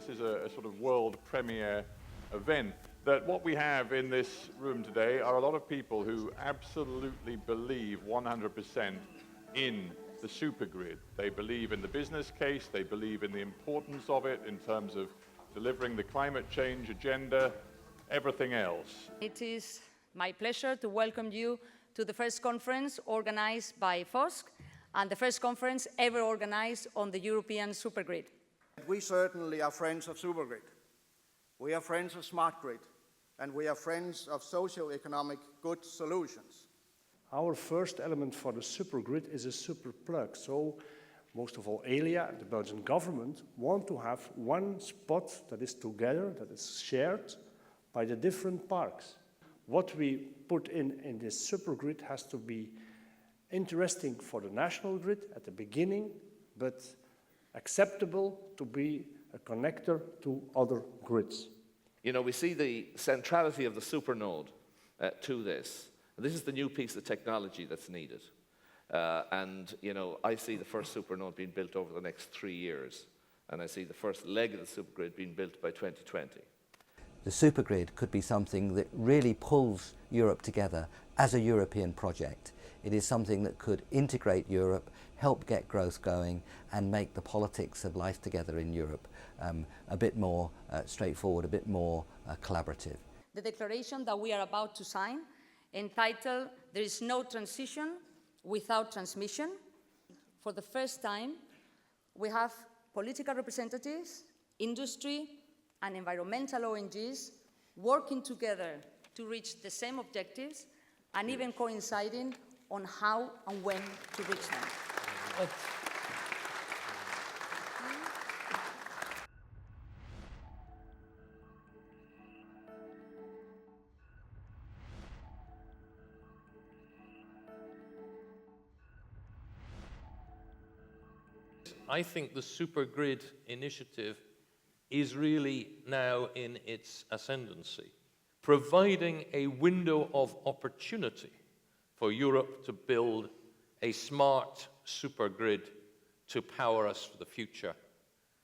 this is a sort of world premiere event, that what we have in this room today are a lot of people who absolutely believe 100% in the supergrid. They believe in the business case, they believe in the importance of it in terms of delivering the climate change agenda, everything else. It is my pleasure to welcome you to the first conference organized by FOSC and the first conference ever organized on the European Supergrid. We certainly are friends of Supergrid. We are friends of smart grid, and we are friends of socio-economic good solutions. Our first element for the supergrid is a super plug. So most of all, ALIA, the Belgian government, want to have one spot that is together, that is shared by the different parks. What we put in this supergrid has to be interesting for the national grid at the beginning, but acceptable to be a connector to other grids. You know, we see the centrality of the supernode to this. This is the new piece of technology that's needed. And, you know, I see the first supernode being built over the next 3 years. And I see the first leg of the supergrid being built by 2020. The supergrid could be something that really pulls Europe together as a European project. It is something that could integrate Europe, help get growth going, and make the politics of life together in Europe a bit more straightforward, a bit more collaborative. The declaration that we are about to sign, entitled "There is no transition without transmission." For the first time, we have political representatives, industry, and environmental ONGs working together to reach the same objectives and even coinciding on how and when to reach them. I think the Supergrid initiative is really now in its ascendancy, providing a window of opportunity for Europe to build a smart supergrid to power us for the future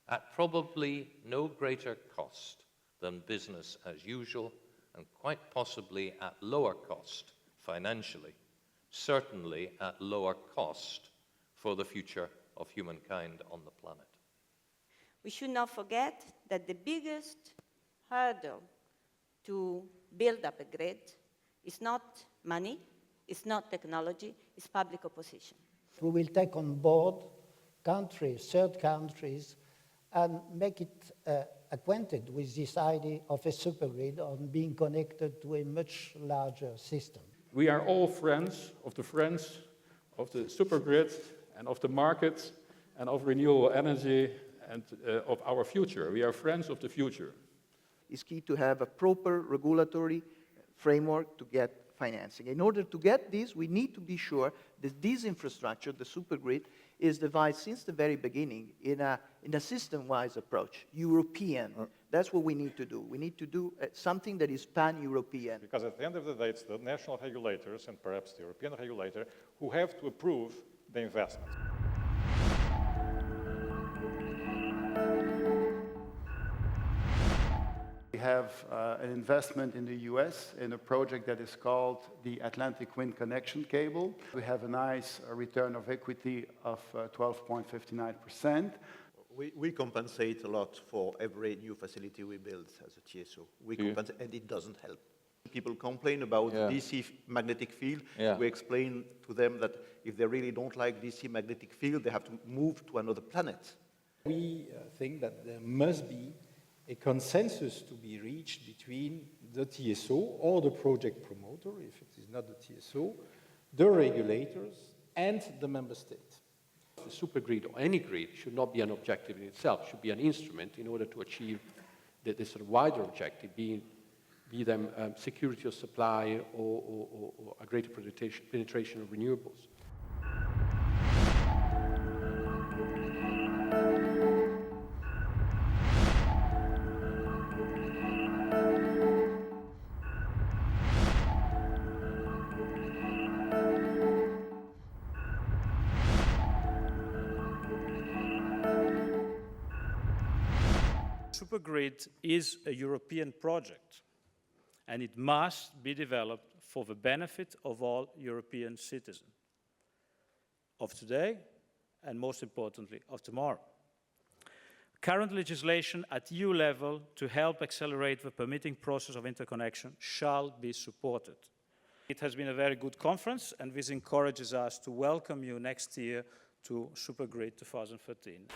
at probably no greater cost than business as usual, and quite possibly at lower cost financially, certainly at lower cost for the future of humankind on the planet. We should not forget that the biggest hurdle to build up a grid is not money, it's not technology, it's public opposition. We will take on board countries, third countries, and make it acquainted with this idea of a supergrid on being connected to a much larger system. We are all friends of the supergrid and of the market and of renewable energy and of our future. We are friends of the future. It's key to have a proper regulatory framework to get financing. In order to get this, we need to be sure that this infrastructure, the supergrid, is devised since the very beginning in a system-wise approach, European. That's what we need to do. We need to do something that is pan-European. Because at the end of the day, it's the national regulators and perhaps the European regulator who have to approve the investment. We have an investment in the US in a project that is called the Atlantic Wind Connection Cable. We have a nice return of equity of 12.59%. We compensate a lot for every new facility we build as a TSO. We compensate, and it doesn't help. People complain about DC magnetic field. We explain to them that if they really don't like DC magnetic field, they have to move to another planet. We think that there must be a consensus to be reached between the TSO or the project promoter, if it is not the TSO, the regulators, and the member state. The supergrid or any grid should not be an objective in itself, it should be an instrument in order to achieve this sort of wider objective, be them security of supply or a greater penetration of renewables. Supergrid is a European project, and it must be developed for the benefit of all European citizens, of today, and most importantly, of tomorrow. Current legislation at EU level to help accelerate the permitting process of interconnection shall be supported. It has been a very good conference, and this encourages us to welcome you next year to Supergrid 2013.